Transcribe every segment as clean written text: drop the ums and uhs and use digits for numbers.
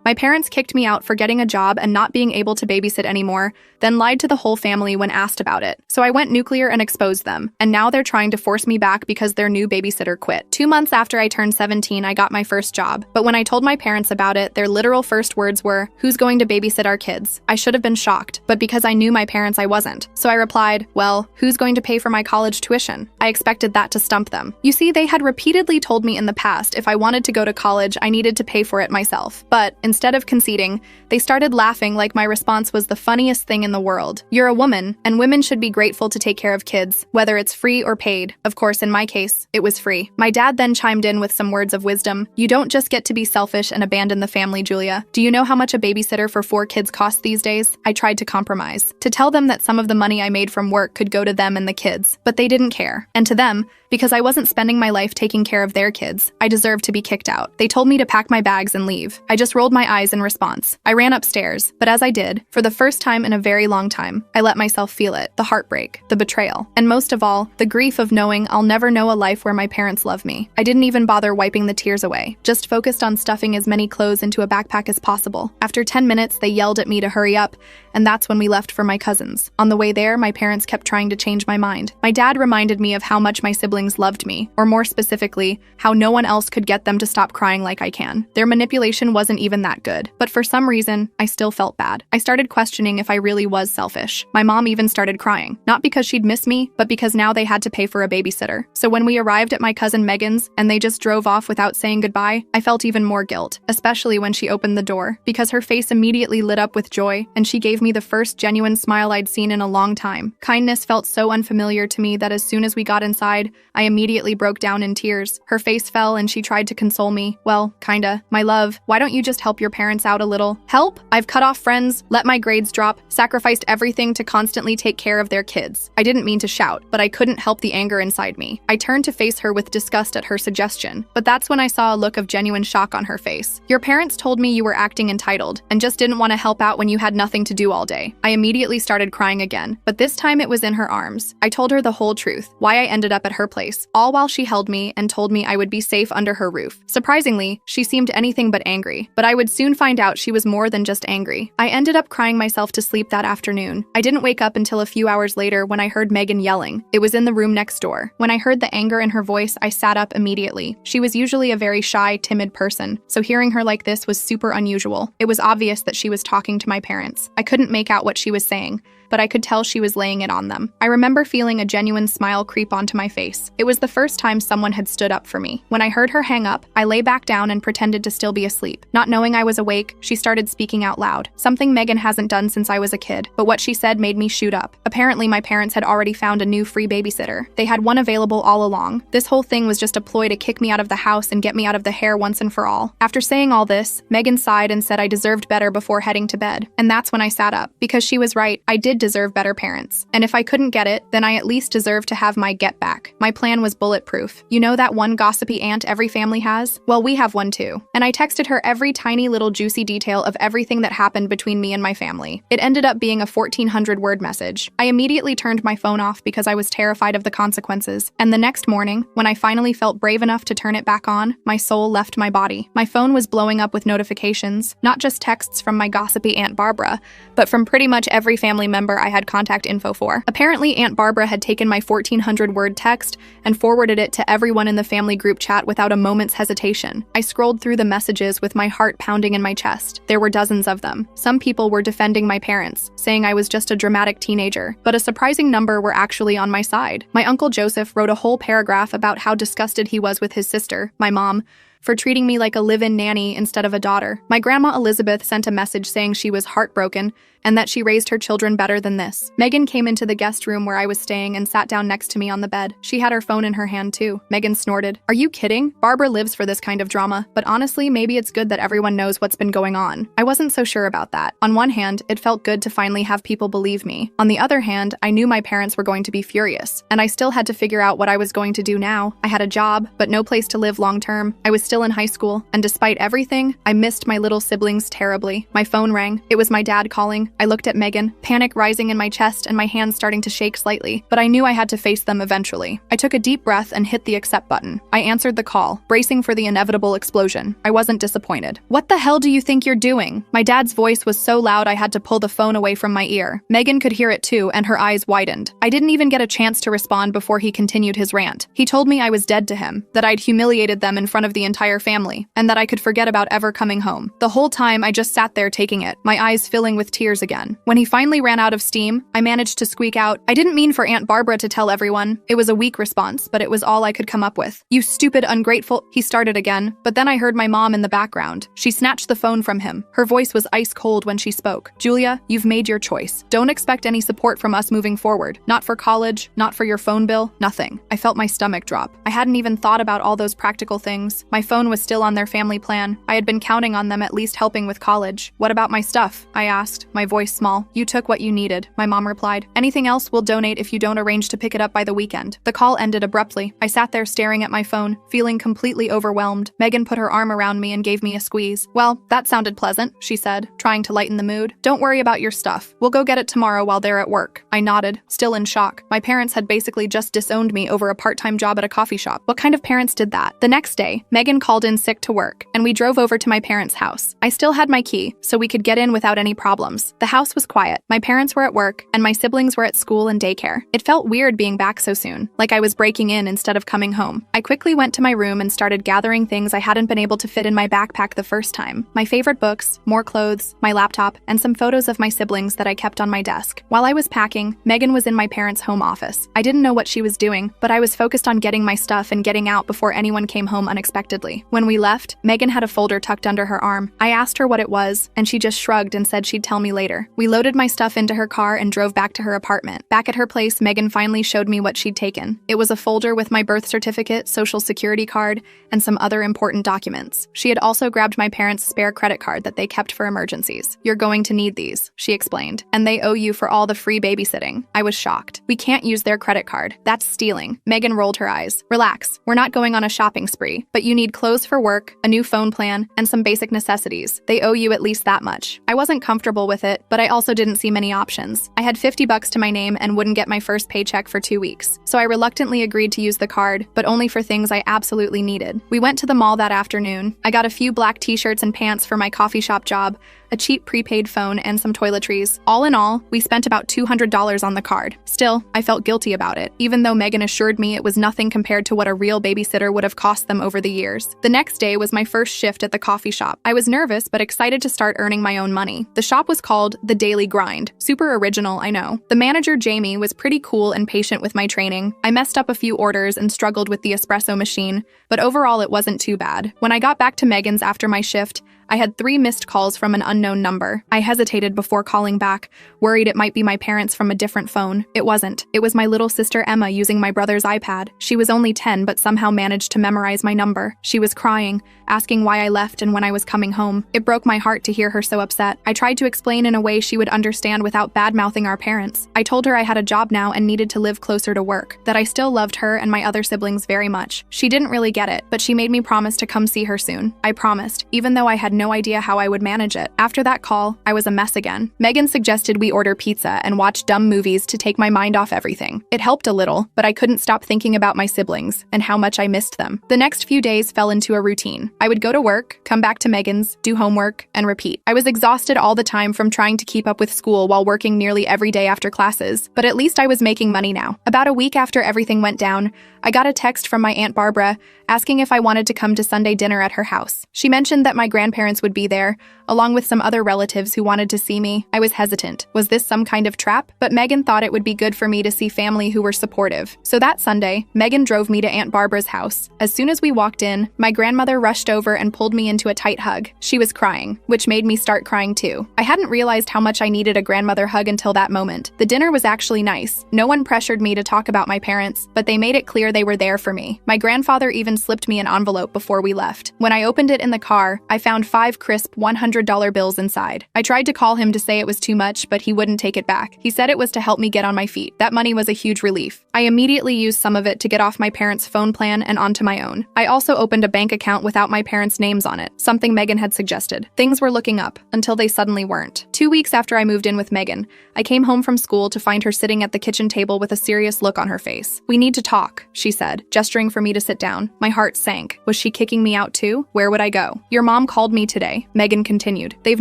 My parents kicked me out for getting a job and not being able to babysit anymore, then lied to the whole family when asked about it. So I went nuclear and exposed them, and now they're trying to force me back because their new babysitter quit. 2 months after I turned 17, I got my first job. But when I told my parents about it, their literal first words were, "Who's going to babysit our kids?" I should have been shocked, but because I knew my parents, I wasn't. So I replied, "Well, who's going to pay for my college tuition?" I expected that to stump them. You see, they had repeatedly told me in the past if I wanted to go to college, I needed to pay for it myself. But instead of conceding, they started laughing like my response was the funniest thing in the world. You're a woman, and women should be grateful to take care of kids, whether it's free or paid. Of course, in my case, it was free. My dad then chimed in with some words of wisdom. "You don't just get to be selfish and abandon the family, Julia. Do you know how much a babysitter for 4 kids costs these days?" I tried to compromise, to tell them that some of the money I made from work could go to them and the kids, but they didn't care. And to them, because I wasn't spending my life taking care of their kids, I deserved to be kicked out. They told me to pack my bags and leave. I just rolled my eyes in response. I ran upstairs, but as I did, for the first time in a very long time, I let myself feel it, the heartbreak, the betrayal, and most of all, the grief of knowing I'll never know a life where my parents love me. I didn't even bother wiping the tears away, just focused on stuffing as many clothes into a backpack as possible. After 10 minutes, they yelled at me to hurry up, and that's when we left for my cousins. On the way there, my parents kept trying to change my mind. My dad reminded me of how much my siblings loved me, or more specifically, how no one else could get them to stop crying like I can. Their manipulation wasn't even that good, but for some reason, I still felt bad. I started questioning if I really was selfish. My mom even started crying, not because she'd miss me, but because now they had to pay for a babysitter. So when we arrived at my cousin Megan's and they just drove off without saying goodbye, I felt even more guilt, especially when she opened the door, because her face immediately lit up with joy, and she gave me the first genuine smile I'd seen in a long time. Kindness felt so unfamiliar to me that as soon as we got inside, I immediately broke down in tears. Her face fell and she tried to console me. "Well, kinda. My love, why don't you just help your parents out a little?" Help? I've cut off friends, let my grades drop, sacrificed everything to constantly take care of their kids. I didn't mean to shout, but I couldn't help the anger inside me. I turned to face her with disgust at her suggestion, but that's when I saw a look of genuine shock on her face. "Your parents told me you were acting entitled and just didn't want to help out when you had nothing to do all day." I immediately started crying again, but this time it was in her arms. I told her the whole truth, why I ended up at her place, all while she held me and told me I would be safe under her roof. Surprisingly, she seemed anything but angry, but I would soon find out she was more than just angry. I ended up crying myself to sleep that afternoon. I didn't wake up until a few hours later when I heard Megan yelling. It was in the room next door. When I heard the anger in her voice, I sat up immediately. She was usually a very shy, timid person, so hearing her like this was super unusual. It was obvious that she was talking to my parents. I couldn't make out what she was saying, but I could tell she was laying it on them. I remember feeling a genuine smile creep onto my face. It was the first time someone had stood up for me. When I heard her hang up, I lay back down and pretended to still be asleep. Not knowing I was awake, she started speaking out loud, something Megan hasn't done since I was a kid, but what she said made me shoot up. Apparently, my parents had already found a new free babysitter. They had one available all along. This whole thing was just a ploy to kick me out of the house and get me out of the hair once and for all. After saying all this, Megan sighed and said I deserved better before heading to bed. And that's when I sat up, because she was right, I did deserve better parents. And if I couldn't get it, then I at least deserved to have my get back. My plan was bulletproof. You know that one gossipy aunt every family has? Well, we have one too. And I texted her every tiny little juicy detail of everything that happened between me and my family. It ended up being a 1,400-word message. I immediately turned my phone off because I was terrified of the consequences. And the next morning, when I finally felt brave enough to turn it back on, my soul left my body. My phone was blowing up with notifications, not just texts from my gossipy Aunt Barbara, but from pretty much every family member I had contact info for. Apparently, Aunt Barbara had taken my 1,400-word text and forwarded it to everyone in the family group chat without a moment's hesitation. I scrolled through the messages with my heart pounding in my chest. There were dozens of them. Some people were defending my parents, saying I was just a dramatic teenager, but a surprising number were actually on my side. My Uncle Joseph wrote a whole paragraph about how disgusted he was with his sister, my mom, for treating me like a live-in nanny instead of a daughter. My grandma Elizabeth sent a message saying she was heartbroken and that she raised her children better than this. Megan came into the guest room where I was staying and sat down next to me on the bed. She had her phone in her hand too. Megan snorted. "Are you kidding? Barbara lives for this kind of drama. But honestly, maybe it's good that everyone knows what's been going on." I wasn't so sure about that. On one hand, it felt good to finally have people believe me. On the other hand, I knew my parents were going to be furious, and I still had to figure out what I was going to do now. I had a job, but no place to live long term. I was still still in high school, and despite everything, I missed my little siblings terribly. My phone rang. It was my dad calling. I looked at Megan, panic rising in my chest and my hands starting to shake slightly, but I knew I had to face them eventually. I took a deep breath and hit the accept button. I answered the call, bracing for the inevitable explosion. I wasn't disappointed. "What the hell do you think you're doing?" My dad's voice was so loud I had to pull the phone away from my ear. Megan could hear it too, and her eyes widened. I didn't even get a chance to respond before he continued his rant. He told me I was dead to him, that I'd humiliated them in front of the entire family, and that I could forget about ever coming home. The whole time, I just sat there taking it, my eyes filling with tears again. When he finally ran out of steam, I managed to squeak out, "I didn't mean for Aunt Barbara to tell everyone." It was a weak response, but it was all I could come up with. "You stupid, ungrateful," he started again, but then I heard my mom in the background. She snatched the phone from him. Her voice was ice cold when she spoke. "Julia, you've made your choice. Don't expect any support from us moving forward. Not for college, not for your phone bill, nothing." I felt my stomach drop. I hadn't even thought about all those practical things. My phone was still on their family plan. I had been counting on them at least helping with college. "What about my stuff?" I asked, my voice small. "You took what you needed," my mom replied. "Anything else we'll donate if you don't arrange to pick it up by the weekend." The call ended abruptly. I sat there staring at my phone, feeling completely overwhelmed. Megan put her arm around me and gave me a squeeze. "Well, that sounded pleasant," she said, trying to lighten the mood. "Don't worry about your stuff. We'll go get it tomorrow while they're at work." I nodded, still in shock. My parents had basically just disowned me over a part-time job at a coffee shop. What kind of parents did that? The next day, Megan called in sick to work, and we drove over to my parents' house. I still had my key, so we could get in without any problems. The house was quiet. My parents were at work, and my siblings were at school and daycare. It felt weird being back so soon, like I was breaking in instead of coming home. I quickly went to my room and started gathering things I hadn't been able to fit in my backpack the first time. My favorite books, more clothes, my laptop, and some photos of my siblings that I kept on my desk. While I was packing, Megan was in my parents' home office. I didn't know what she was doing, but I was focused on getting my stuff and getting out before anyone came home unexpectedly. When we left, Megan had a folder tucked under her arm. I asked her what it was, and she just shrugged and said she'd tell me later. We loaded my stuff into her car and drove back to her apartment. Back at her place, Megan finally showed me what she'd taken. It was a folder with my birth certificate, social security card, and some other important documents. She had also grabbed my parents' spare credit card that they kept for emergencies. "You're going to need these," she explained, "and they owe you for all the free babysitting." I was shocked. "We can't use their credit card. That's stealing." Megan rolled her eyes. "Relax. We're not going on a shopping spree, but you need clothes for work, a new phone plan, and some basic necessities. They owe you at least that much." I wasn't comfortable with it, but I also didn't see many options. I had $50 to my name and wouldn't get my first paycheck for 2 weeks, so I reluctantly agreed to use the card, but only for things I absolutely needed. We went to the mall that afternoon. I got a few black t-shirts and pants for my coffee shop job, a cheap prepaid phone, and some toiletries. All in all, we spent about $200 on the card. Still, I felt guilty about it, even though Megan assured me it was nothing compared to what a real babysitter would have cost them over the years. The next day was my first shift at the coffee shop. I was nervous, but excited to start earning my own money. The shop was called The Daily Grind. Super original, I know. The manager, Jamie, was pretty cool and patient with my training. I messed up a few orders and struggled with the espresso machine, but overall it wasn't too bad. When I got back to Megan's after my shift, I had 3 missed calls from an unknown number. I hesitated before calling back, worried it might be my parents from a different phone. It wasn't. It was my little sister Emma using my brother's iPad. She was only 10 but somehow managed to memorize my number. She was crying, asking why I left and when I was coming home. It broke my heart to hear her so upset. I tried to explain in a way she would understand without bad-mouthing our parents. I told her I had a job now and needed to live closer to work, that I still loved her and my other siblings very much. She didn't really get it, but she made me promise to come see her soon. I promised, even though I had no idea how I would manage it. After that call, I was a mess again. Megan suggested we order pizza and watch dumb movies to take my mind off everything. It helped a little, but I couldn't stop thinking about my siblings and how much I missed them. The next few days fell into a routine. I would go to work, come back to Megan's, do homework, and repeat. I was exhausted all the time from trying to keep up with school while working nearly every day after classes, but at least I was making money now. About a week after everything went down, I got a text from my Aunt Barbara asking if I wanted to come to Sunday dinner at her house. She mentioned that my grandparents would be there, along with some other relatives who wanted to see me. I was hesitant. Was this some kind of trap? But Megan thought it would be good for me to see family who were supportive. So that Sunday, Megan drove me to Aunt Barbara's house. As soon as we walked in, my grandmother rushed over and pulled me into a tight hug. She was crying, which made me start crying too. I hadn't realized how much I needed a grandmother hug until that moment. The dinner was actually nice. No one pressured me to talk about my parents, but they made it clear they were there for me. My grandfather even slipped me an envelope before we left. When I opened it in the car, I found 5 crisp $100 $500 bills inside. I tried to call him to say it was too much, but he wouldn't take it back. He said it was to help me get on my feet. That money was a huge relief. I immediately used some of it to get off my parents' phone plan and onto my own. I also opened a bank account without my parents' names on it, something Megan had suggested. Things were looking up, until they suddenly weren't. 2 weeks after I moved in with Megan, I came home from school to find her sitting at the kitchen table with a serious look on her face. "We need to talk," she said, gesturing for me to sit down. My heart sank. Was she kicking me out too? Where would I go? "Your mom called me today," Megan continued. "They've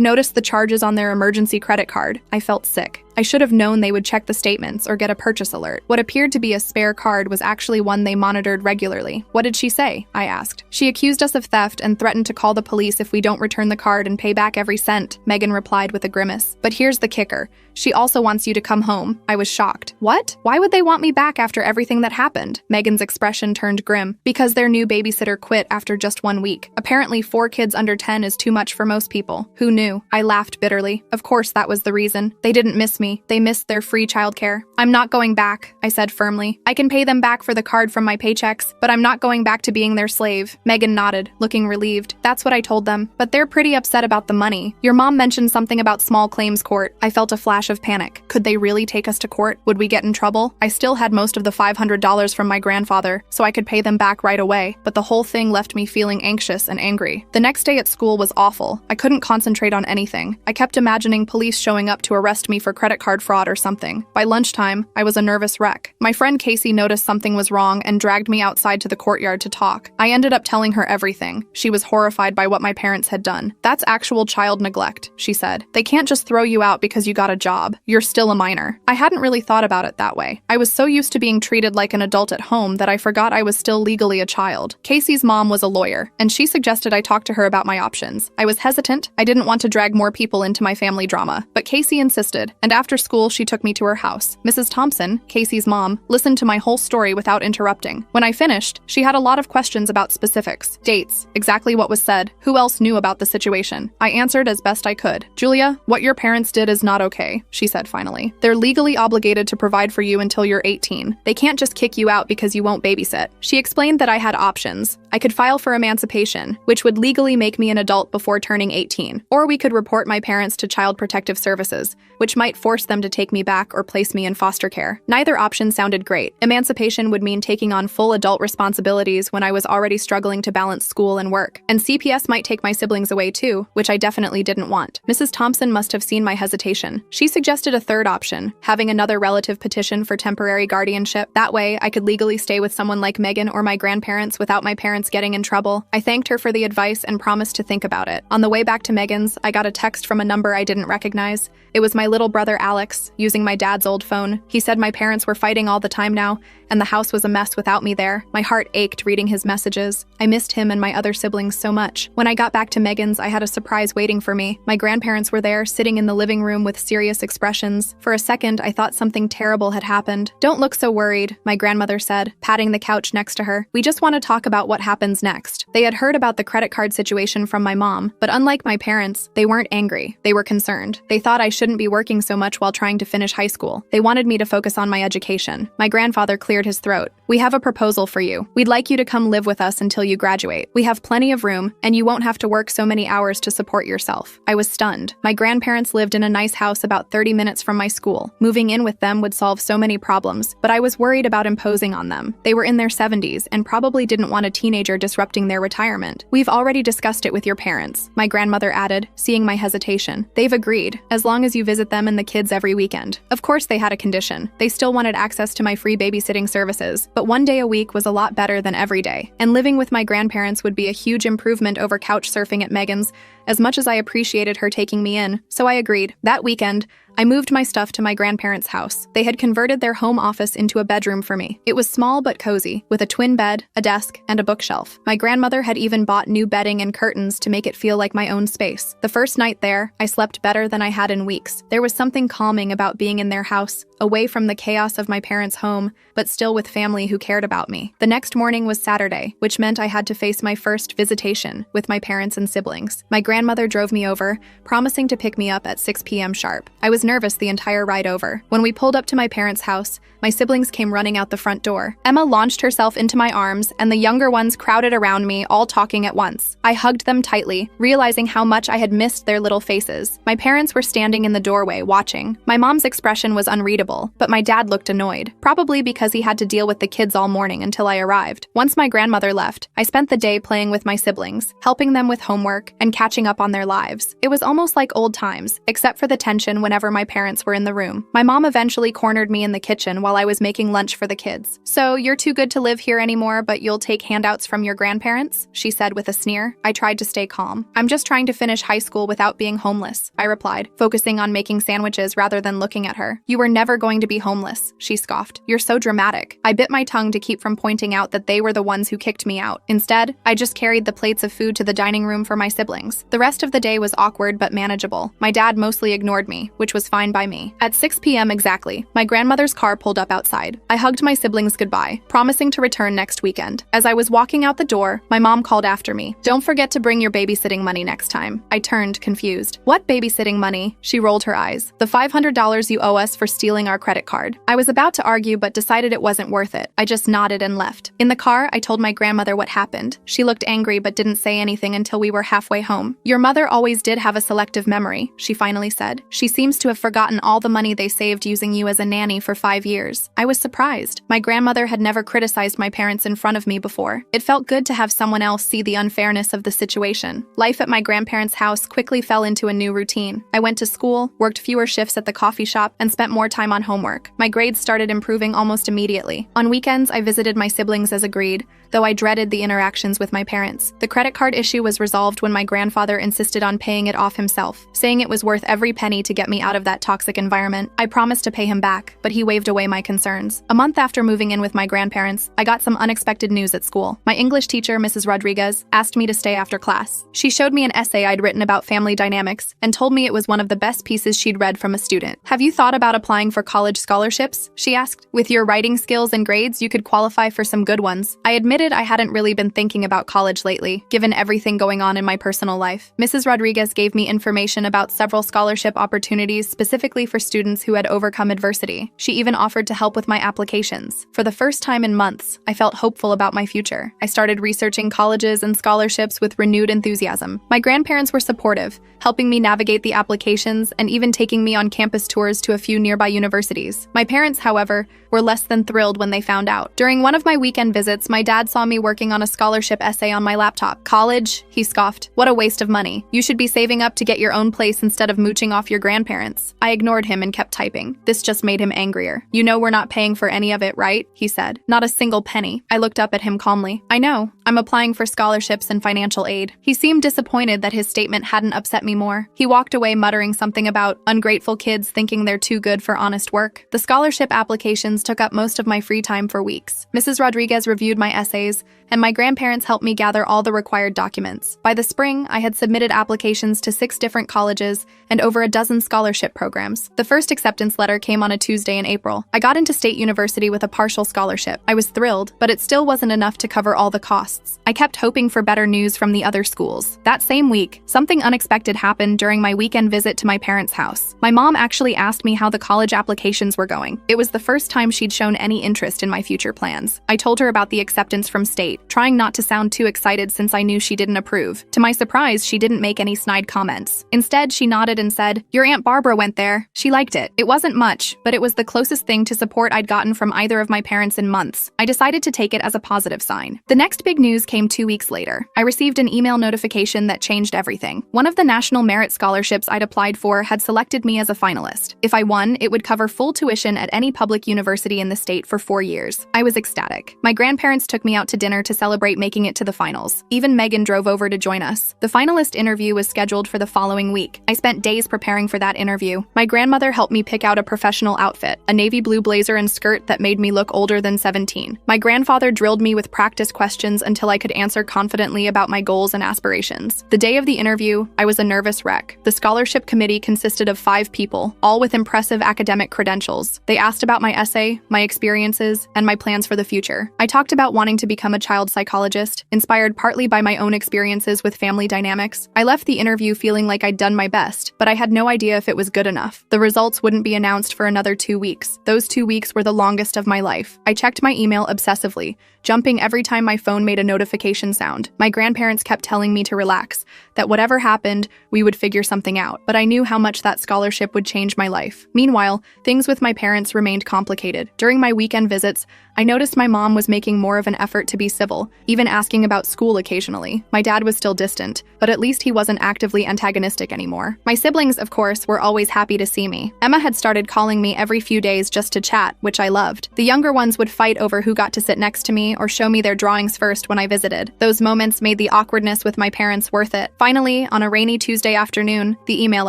noticed the charges on their emergency credit card." I felt sick. I should have known they would check the statements or get a purchase alert. What appeared to be a spare card was actually one they monitored regularly. "What did she say?" I asked. "She accused us of theft and threatened to call the police if we don't return the card and pay back every cent," Megan replied with a grimace. "But here's the kicker. She also wants you to come home." I was shocked. "What? Why would they want me back after everything that happened?" Megan's expression turned grim. "Because their new babysitter quit after just 1 week. Apparently 4 kids under 10 is too much for most people. Who knew?" I laughed bitterly. Of course that was the reason. They didn't miss me. They missed their free childcare. "I'm not going back," I said firmly. "I can pay them back for the card from my paychecks, but I'm not going back to being their slave." Megan nodded, looking relieved. "That's what I told them, but they're pretty upset about the money. Your mom mentioned something about small claims court." I felt a flash of panic. Could they really take us to court? Would we get in trouble? I still had most of the $500 from my grandfather, so I could pay them back right away, but the whole thing left me feeling anxious and angry. The next day at school was awful. I couldn't concentrate on anything. I kept imagining police showing up to arrest me for credit card fraud or something. By lunchtime, I was a nervous wreck. My friend Casey noticed something was wrong and dragged me outside to the courtyard to talk. I ended up telling her everything. She was horrified by what my parents had done. "That's actual child neglect," she said. "They can't just throw you out because you got a job. You're still a minor." I hadn't really thought about it that way. I was so used to being treated like an adult at home that I forgot I was still legally a child. Casey's mom was a lawyer, and she suggested I talk to her about my options. I was hesitant. I didn't want to drag more people into my family drama, but Casey insisted, and after school she took me to her house. Mrs. Thompson, Casey's mom, listened to my whole story without interrupting. When I finished, she had a lot of questions about specifics, dates, exactly what was said, who else knew about the situation. I answered as best I could. "Julia, what your parents did is not okay," she said finally. "They're legally obligated to provide for you until you're 18. They can't just kick you out because you won't babysit." She explained that I had options. I could file for emancipation, which would legally make me an adult before turning 18, or we could report my parents to Child Protective Services, which might force them to take me back or place me in foster care. Neither option sounded great. Emancipation would mean taking on full adult responsibilities when I was already struggling to balance school and work. And CPS might take my siblings away too, which I definitely didn't want. Mrs. Thompson must have seen my hesitation. She suggested a third option, having another relative petition for temporary guardianship. That way, I could legally stay with someone like Megan or my grandparents without my parents getting in trouble. I thanked her for the advice and promised to think about it. On the way back to Megan's, I got a text from a number I didn't recognize. It was my little brother Alex, using my dad's old phone. He said my parents were fighting all the time now, and the house was a mess without me there. My heart ached reading his messages. I missed him and my other siblings so much. When I got back to Megan's, I had a surprise waiting for me. My grandparents were there, sitting in the living room with serious expressions. For a second, I thought something terrible had happened. "Don't look so worried," my grandmother said, patting the couch next to her. "We just want to talk about what happens next." They had heard about the credit card situation from my mom, but unlike my parents, they weren't angry. They were concerned. They thought I shouldn't be working so much while trying to finish high school. They wanted me to focus on my education. My grandfather cleared his throat. "We have a proposal for you. We'd like you to come live with us until you graduate. We have plenty of room, and you won't have to work so many hours to support yourself." I was stunned. My grandparents lived in a nice house about 30 minutes from my school. Moving in with them would solve so many problems, but I was worried about imposing on them. They were in their 70s and probably didn't want a teenager disrupting their retirement. "We've already discussed it with your parents," my grandmother added, seeing my hesitation. "They've agreed, as long as you visit them and the kids every weekend." Of course they had a condition. They still wanted access to my free babysitting services, but 1 day a week was a lot better than every day. And living with my grandparents would be a huge improvement over couch surfing at Megan's, as much as I appreciated her taking me in, so I agreed. That weekend, I moved my stuff to my grandparents' house. They had converted their home office into a bedroom for me. It was small but cozy, with a twin bed, a desk, and a bookshelf. My grandmother had even bought new bedding and curtains to make it feel like my own space. The first night there, I slept better than I had in weeks. There was something calming about being in their house, away from the chaos of my parents' home, but still with family who cared about me. The next morning was Saturday, which meant I had to face my first visitation with my parents and siblings. My grandmother drove me over, promising to pick me up at 6 p.m. sharp. I was nervous the entire ride over. When we pulled up to my parents' house, my siblings came running out the front door. Emma launched herself into my arms, and the younger ones crowded around me, all talking at once. I hugged them tightly, realizing how much I had missed their little faces. My parents were standing in the doorway, watching. My mom's expression was unreadable, but my dad looked annoyed, probably because he had to deal with the kids all morning until I arrived. Once my grandmother left, I spent the day playing with my siblings, helping them with homework, and catching up on their lives. It was almost like old times, except for the tension whenever my parents were in the room. My mom eventually cornered me in the kitchen while I was making lunch for the kids. "So you're too good to live here anymore, but you'll take handouts from your grandparents?" she said with a sneer. I tried to stay calm. "I'm just trying to finish high school without being homeless," I replied, focusing on making sandwiches rather than looking at her. "You were never going to be homeless," she scoffed. "You're so dramatic." I bit my tongue to keep from pointing out that they were the ones who kicked me out. Instead, I just carried the plates of food to the dining room for my siblings. The rest of the day was awkward but manageable. My dad mostly ignored me, which was fine by me. At 6 p.m. exactly, my grandmother's car pulled up outside. I hugged my siblings goodbye, promising to return next weekend. As I was walking out the door, my mom called after me. "Don't forget to bring your babysitting money next time." I turned, confused. "What babysitting money?" She rolled her eyes. "The $500 you owe us for stealing our credit card." I was about to argue but decided it wasn't worth it. I just nodded and left. In the car, I told my grandmother what happened. She looked angry but didn't say anything until we were halfway home. "Your mother always did have a selective memory," she finally said. "She seems to have forgotten all the money they saved using you as a nanny for 5 years." I was surprised. My grandmother had never criticized my parents in front of me before. It felt good to have someone else see the unfairness of the situation. Life at my grandparents' house quickly fell into a new routine. I went to school, worked fewer shifts at the coffee shop, and spent more time on homework. My grades started improving almost immediately. On weekends, I visited my siblings as agreed, though I dreaded the interactions with my parents. The credit card issue was resolved when my grandfather insisted on paying it off himself, saying it was worth every penny to get me out of that toxic environment. I promised to pay him back, but he waved away my concerns. A month after moving in with my grandparents, I got some unexpected news at school. My English teacher, Mrs. Rodriguez, asked me to stay after class. She showed me an essay I'd written about family dynamics and told me it was one of the best pieces she'd read from a student. "Have you thought about applying for college scholarships?" she asked. "With your writing skills and grades, you could qualify for some good ones." I admitted I hadn't really been thinking about college lately, given everything going on in my personal life. Mrs. Rodriguez gave me information about several scholarship opportunities specifically for students who had overcome adversity. She even offered to help with my applications. For the first time in months, I felt hopeful about my future. I started researching colleges and scholarships with renewed enthusiasm. My grandparents were supportive, helping me navigate the applications and even taking me on campus tours to a few nearby universities. My parents, however, were less than thrilled when they found out. During one of my weekend visits, my dad saw me working on a scholarship essay on my laptop. "College?" he scoffed. "What a waste of money. You should be saving up to get your own place instead of mooching off your grandparents." I ignored him and kept typing. This just made him angrier. "You know we're not paying for any of it, right?" he said. "Not a single penny." I looked up at him calmly. "I know. I'm applying for scholarships and financial aid." He seemed disappointed that his statement hadn't upset me more. He walked away muttering something about ungrateful kids thinking they're too good for honest work. The scholarship applications took up most of my free time for weeks. Mrs. Rodriguez reviewed my essays, and my grandparents helped me gather all the required documents. By the spring, I had submitted applications to 6 different colleges and over a dozen scholarship programs. The first acceptance letter came on a Tuesday in April. I got into State University with a partial scholarship. I was thrilled, but it still wasn't enough to cover all the costs. I kept hoping for better news from the other schools. That same week, something unexpected happened during my weekend visit to my parents' house. My mom actually asked me how the college applications were going. It was the first time she'd shown any interest in my future plans. I told her about the acceptance from State, trying not to sound too excited since I knew she didn't approve. To my surprise, she didn't make any snide comments. Instead, she nodded and said, "Your Aunt Barbara went there. She liked it." It wasn't much, but it was the closest thing to support I'd gotten from either of my parents in months. I decided to take it as a positive sign. The next big news came 2 weeks later. I received an email notification that changed everything. One of the National Merit Scholarships I'd applied for had selected me as a finalist. If I won, it would cover full tuition at any public university in the state for 4 years. I was ecstatic. My grandparents took me out to dinner to celebrate making it to the finals. Even Megan drove over to join us. The finalist interview was scheduled for the following week. I spent days preparing for that interview. My grandmother helped me pick out a professional outfit, a navy blue blazer and skirt that made me look older than 17. My grandfather drilled me with practice questions until I could answer confidently about my goals and aspirations. The day of the interview, I was a nervous wreck. The scholarship committee consisted of 5 people, all with impressive academic credentials. They asked about my essay, my experiences, and my plans for the future. I talked about wanting to to become a child psychologist, inspired partly by my own experiences with family dynamics. I left the interview feeling like I'd done my best, but I had no idea if it was good enough. The results wouldn't be announced for another 2 weeks. Those 2 weeks were the longest of my life. I checked my email obsessively, jumping every time my phone made a notification sound. My grandparents kept telling me to relax, that whatever happened, we would figure something out, but I knew how much that scholarship would change my life. Meanwhile, things with my parents remained complicated. During my weekend visits, I noticed my mom was making more of an effort to be civil, even asking about school occasionally. My dad was still distant, but at least he wasn't actively antagonistic anymore. My siblings, of course, were always happy to see me. Emma had started calling me every few days just to chat, which I loved. The younger ones would fight over who got to sit next to me or show me their drawings first when I visited. Those moments made the awkwardness with my parents worth it. Finally, on a rainy Tuesday afternoon, the email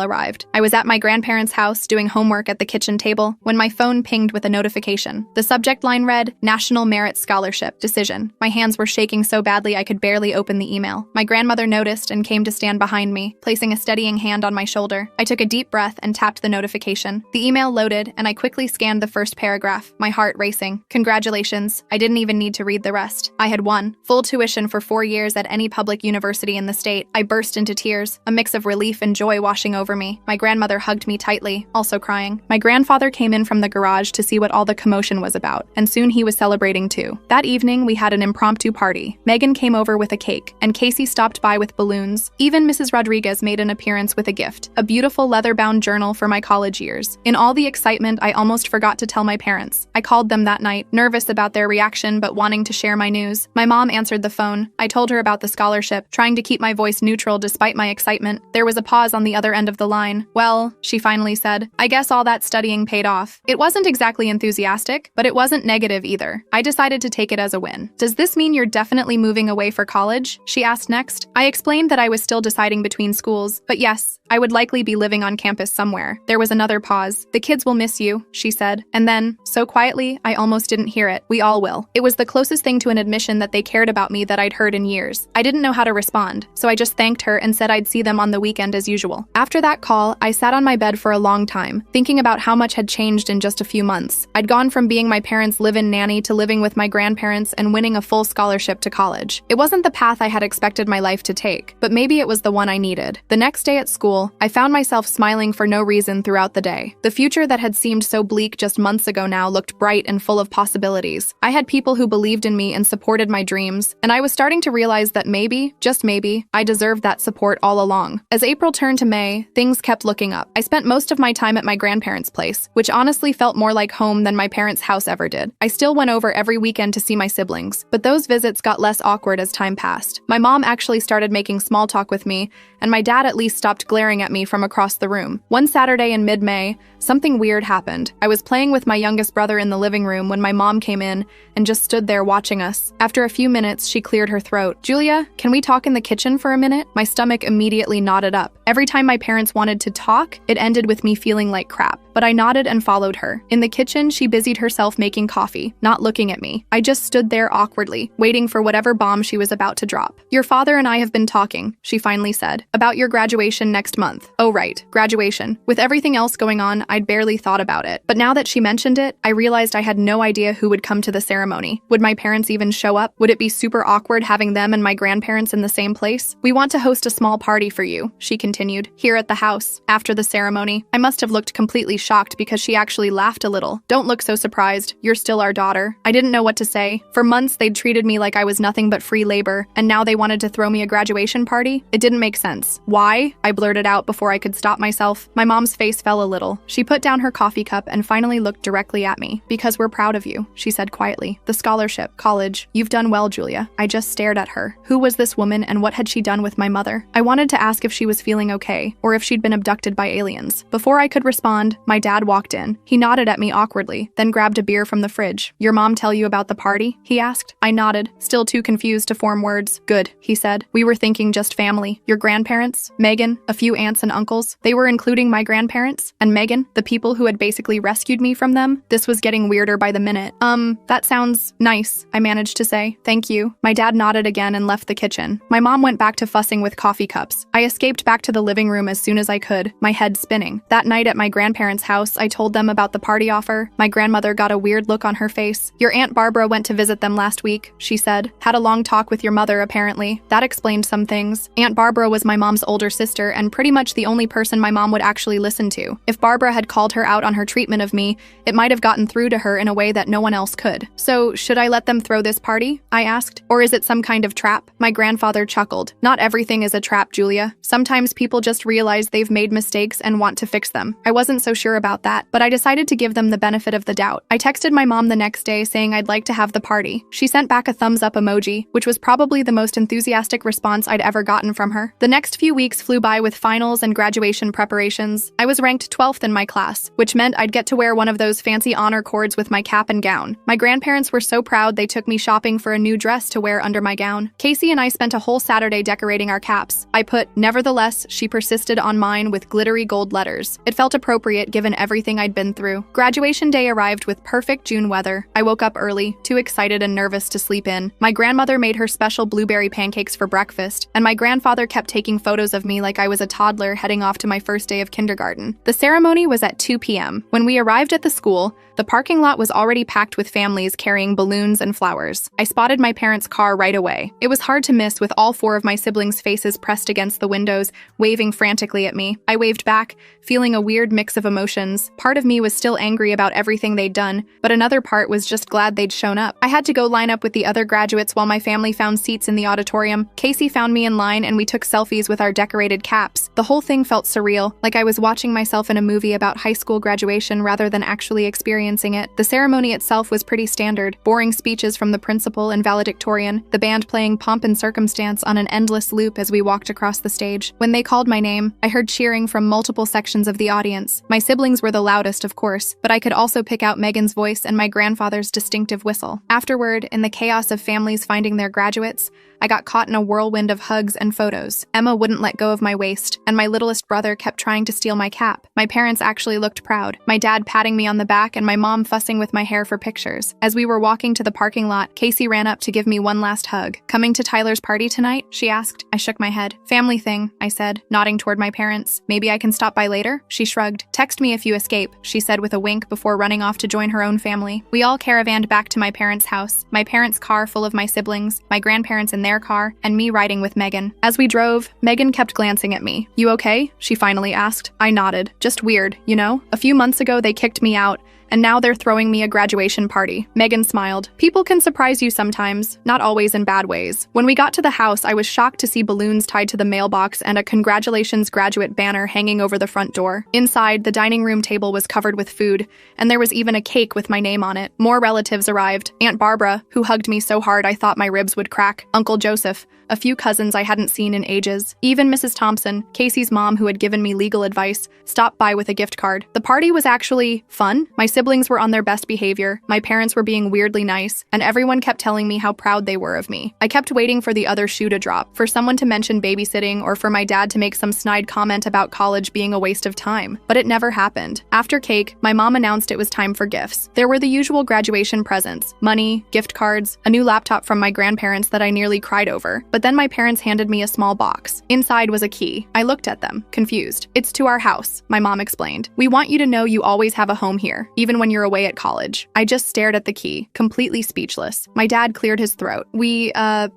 arrived. I was at my grandparents' house doing homework at the kitchen table when my phone pinged with a notification. The subject line read, National Merit Scholarship Decision. My hands were shaking so badly I could barely open the email. My grandmother noticed and came to stand behind me, placing a steadying hand on my shoulder. I took a deep breath and tapped the notification. The email loaded, and I quickly scanned the first paragraph, my heart racing. Congratulations. I didn't even need to read the rest. I had won. Full tuition for 4 years at any public university in the state. I burst into tears, a mix of relief and joy washing over me. My grandmother hugged me tightly, also crying. My grandfather came in from the garage to see what all the commotion was about, and soon he was celebrating too. That evening, we had an impromptu party. Megan came over with a cake, and Casey stopped by with balloons. Even Mrs. Rodriguez made an appearance with a gift, a beautiful leather-bound journal for my college years. In all the excitement, I almost forgot to tell my parents. I called them that night, nervous about their reaction but wanting to share my news. My mom answered the phone. I told her about the scholarship, trying to keep my voice neutral despite my excitement. There was a pause on the other end of the line. Well, she finally said, I guess all that studying paid off. It wasn't exactly enthusiastic, but it wasn't negative either. I decided to take it as a win. Does this mean you're definitely moving away for college? She asked next. I explained that I was still deciding between schools, but yes, I would likely be living on campus somewhere. There was another pause. The kids will miss you, she said. And then, so quietly, I almost didn't hear it. We all will. It was the closest thing to an admission that they cared about me that I'd heard in years. I didn't know how to respond, so I just thanked her and said I'd see them on the weekend as usual. After that call, I sat on my bed for a long time, thinking about how much had changed in just a few months. I'd gone from being my parents' live-in nanny to living with my grandparents and winning a full scholarship to college. It wasn't the path I had expected my life to take, but maybe it was the one I needed. The next day at school, I found myself smiling for no reason throughout the day. The future that had seemed so bleak just months ago now looked bright and full of possibilities. I had people who believed in me and supported my dreams, and I was starting to realize that maybe, just maybe, I deserved that support all along. As April turned to May, things kept looking up. I spent most of my time at my grandparents' place, which honestly felt more like home than my parents' house ever did. I still went over every weekend to see my siblings, but those visits got less awkward as time passed. My mom actually started making small talk with me, and my dad at least stopped glaring at me from across the room. One Saturday in mid-May, something weird happened. I was playing with my youngest brother in the living room when my mom came in and just stood there watching us. After a few minutes, she cleared her throat. Julia, can we talk in the kitchen for a minute? My stomach immediately knotted up. Every time my parents wanted to talk, it ended with me feeling like crap. But I nodded and followed her. In the kitchen, she busied herself making coffee, not looking at me. I just stood there awkwardly, waiting for whatever bomb she was about to drop. Your father and I have been talking, she finally said, about your graduation next month. Oh right, graduation. With everything else going on, I'd barely thought about it. But now that she mentioned it, I realized I had no idea who would come to the ceremony. Would my parents even show up? Would it be super awkward having them and my grandparents in the same place? We want to host a small party for you, she continued, here at the house. After the ceremony, I must have looked completely shocked because she actually laughed a little. Don't look so surprised. You're still our daughter. I didn't know what to say. For months, they'd treated me like I was nothing but free labor, and now they wanted to throw me a graduation party? It didn't make sense. Why? I blurted out before I could stop myself. My mom's face fell a little. She put down her coffee cup and finally looked directly at me. Because we're proud of you, she said quietly. The scholarship, college. You've done well, Julia. I just stared at her. Who was this woman and what had she done with my mother? I wanted to ask if she was feeling okay, or if she'd been abducted by aliens. Before I could respond, my dad walked in. He nodded at me awkwardly, then grabbed a beer from the fridge. Your mom tell you about the party? He asked. I nodded, still too confused to form words. Good, he said. We were thinking just family. Your grandparents, Megan, a few aunts and uncles. They were including my grandparents, and Megan, the people who had basically rescued me from them. This was getting weirder by the minute. That sounds nice, I managed to say. Thank you. My dad nodded again and left the kitchen. My mom went back to fussing with coffee cups. I escaped back to the living room as soon as I could, my head spinning. That night at my grandparents' house, I told them about the party offer. My grandmother got a weird look on her face. Your Aunt Barbara went to visit them last last week, she said. Had a long talk with your mother, apparently. That explained some things. Aunt Barbara was my mom's older sister and pretty much the only person my mom would actually listen to. If Barbara had called her out on her treatment of me, it might have gotten through to her in a way that no one else could. So, should I let them throw this party? I asked. Or is it some kind of trap? My grandfather chuckled. Not everything is a trap, Julia. Sometimes people just realize they've made mistakes and want to fix them. I wasn't so sure about that, but I decided to give them the benefit of the doubt. I texted my mom the next day saying I'd like to have the party. She sent back a thumbs up emoji, which was probably the most enthusiastic response I'd ever gotten from her. The next few weeks flew by with finals and graduation preparations. I was ranked 12th in my class, which meant I'd get to wear one of those fancy honor cords with my cap and gown. My grandparents were so proud they took me shopping for a new dress to wear under my gown. Casey and I spent a whole Saturday decorating our caps. I put, "Nevertheless," she persisted on mine with glittery gold letters. It felt appropriate given everything I'd been through. Graduation day arrived with perfect June weather. I woke up early, too excited and nervous to sleep in. My grandmother made her special blueberry pancakes for breakfast, and my grandfather kept taking photos of me like I was a toddler heading off to my first day of kindergarten. The ceremony was at 2 p.m. When we arrived at the school, the parking lot was already packed with families carrying balloons and flowers. I spotted my parents' car right away. It was hard to miss with all 4 of my siblings' faces pressed against the windows, waving frantically at me. I waved back, feeling a weird mix of emotions. Part of me was still angry about everything they'd done, but another part was just glad they'd shown up. I had to go line up with the other graduates while my family found seats in the auditorium. Casey found me in line and we took selfies with our decorated caps. The whole thing felt surreal, like I was watching myself in a movie about high school graduation rather than actually experiencing it. The ceremony itself was pretty standard. Boring speeches from the principal and valedictorian, the band playing Pomp and Circumstance on an endless loop as we walked across the stage. When they called my name, I heard cheering from multiple sections of the audience. My siblings were the loudest, of course, but I could also pick out Megan's voice and my grandfather's distinctive whistle. Afterward, in the chaos of families finding their graduates, I got caught in a whirlwind of hugs and photos. Emma wouldn't let go of my waist, and my littlest brother kept trying to steal my cap. My parents actually looked proud, my dad patting me on the back and my mom fussing with my hair for pictures. As we were walking to the parking lot, Casey ran up to give me one last hug. "Coming to Tyler's party tonight?" she asked. I shook my head. "Family thing," I said, nodding toward my parents. "Maybe I can stop by later?" She shrugged. "Text me if you escape," she said with a wink before running off to join her own family. We all caravanned back to my parents' house, my parents' car full of my siblings, my grandparents in their car, and me riding with Megan. As we drove, Megan kept glancing at me. "You okay?" she finally asked. I nodded. "Just weird, you know? A few months ago they kicked me out, and now they're throwing me a graduation party." Megan smiled. "People can surprise you sometimes, not always in bad ways." When we got to the house, I was shocked to see balloons tied to the mailbox and a "Congratulations Graduate" banner hanging over the front door. Inside, the dining room table was covered with food, and there was even a cake with my name on it. More relatives arrived. Aunt Barbara, who hugged me so hard I thought my ribs would crack. Uncle Joseph, a few cousins I hadn't seen in ages. Even Mrs. Thompson, Casey's mom who had given me legal advice, stopped by with a gift card. The party was actually fun. My siblings were on their best behavior, my parents were being weirdly nice, and everyone kept telling me how proud they were of me. I kept waiting for the other shoe to drop, for someone to mention babysitting or for my dad to make some snide comment about college being a waste of time. But it never happened. After cake, my mom announced it was time for gifts. There were the usual graduation presents, money, gift cards, a new laptop from my grandparents that I nearly cried over. But then my parents handed me a small box. Inside was a key. I looked at them, confused. "It's to our house," my mom explained. "We want you to know you always have a home here, even when you're away at college." I just stared at the key, completely speechless. My dad cleared his throat. We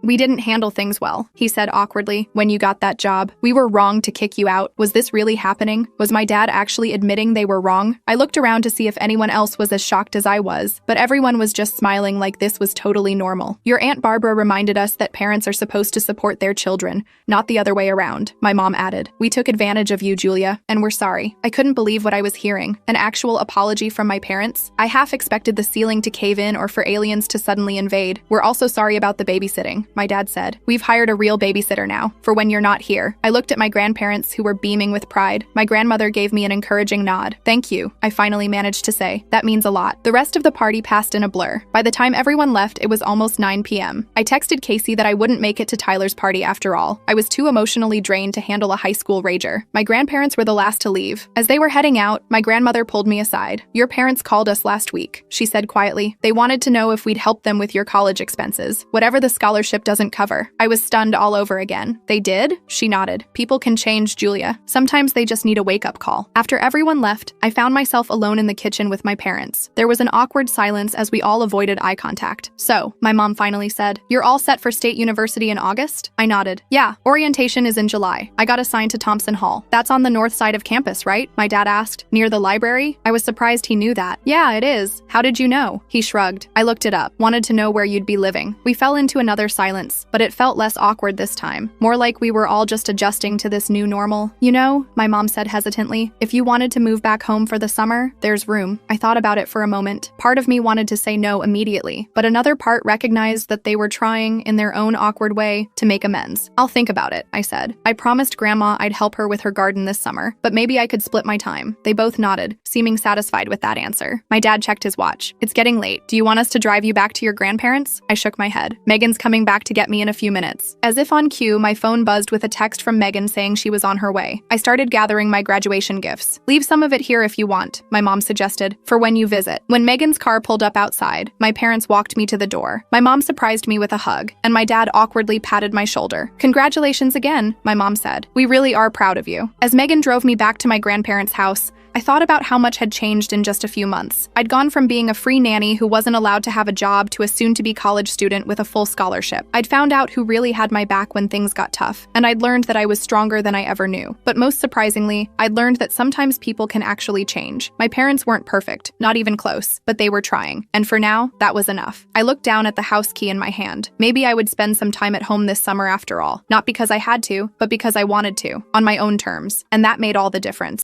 didn't handle things well," he said awkwardly. "When you got that job, we were wrong to kick you out. Was this really happening? Was my dad actually admitting they were wrong?" I looked around to see if anyone else was as shocked as I was, but everyone was just smiling like this was totally normal. "Your Aunt Barbara reminded us that parents are supposed to support their children, not the other way around," my mom added. "We took advantage of you, Julia, and we're sorry." I couldn't believe what I was hearing. An actual apology from my parents? I half expected the ceiling to cave in or for aliens to suddenly invade. "We're also sorry about the babysitting," my dad said. "We've hired a real babysitter now, for when you're not here." I looked at my grandparents, who were beaming with pride. My grandmother gave me an encouraging nod. "Thank you," I finally managed to say. "That means a lot." The rest of the party passed in a blur. By the time everyone left, it was almost 9 p.m. I texted Casey that I wouldn't make it to Tyler's party after all. I was too emotionally drained to handle a high school rager. My grandparents were the last to leave. As they were heading out, my grandmother pulled me aside. "Your parents called us last week," she said quietly. "They wanted to know if we'd help them with your college expenses, whatever the scholarship doesn't cover." I was stunned all over again. "They did?" She nodded. "People can change, Julia. Sometimes they just need a wake-up call." After everyone left, I found myself alone in the kitchen with my parents. There was an awkward silence as we all avoided eye contact. "So," my mom finally said, "you're all set for State University in August?" I nodded. "Yeah, orientation is in July. I got assigned to Thompson Hall. That's on the north side of campus, right?" My dad asked. "Near the library?" I was surprised he knew that. "Yeah, it is. How did you know?" He shrugged. "I looked it up. Wanted to know where you'd be living." We fell into another silence, but it felt less awkward this time. More like we were all just adjusting to this new normal. "You know," my mom said hesitantly, "if you wanted to move back home for the summer, there's room." I thought about it for a moment. Part of me wanted to say no immediately, but another part recognized that they were trying, in their own awkward way, to make amends. "I'll think about it," I said. I promised Grandma I'd help her with her garden this summer, but maybe I could split my time. They both nodded, seeming satisfied with that answer. My dad checked his watch. "It's getting late. Do you want us to drive you back to your grandparents?" I shook my head. "Megan's coming back to get me in a few minutes." As if on cue, my phone buzzed with a text from Megan saying she was on her way. I started gathering my graduation gifts. "Leave some of it here if you want," my mom suggested, "for when you visit." When Megan's car pulled up outside, my parents walked me to the door. My mom surprised me with a hug, and my dad awkwardly patted my shoulder. "Congratulations again," my mom said. "We really are proud of you." As Megan drove me back to my grandparents' house, I thought about how much had changed in just a few months. I'd gone from being a free nanny who wasn't allowed to have a job to a soon-to-be college student with a full scholarship. I'd found out who really had my back when things got tough, and I'd learned that I was stronger than I ever knew. But most surprisingly, I'd learned that sometimes people can actually change. My parents weren't perfect, not even close, but they were trying. And for now, that was enough. I looked down at the house key in my hand. Maybe I would spend some time at home this summer after all. Not because I had to, but because I wanted to, on my own terms. And that made all the difference.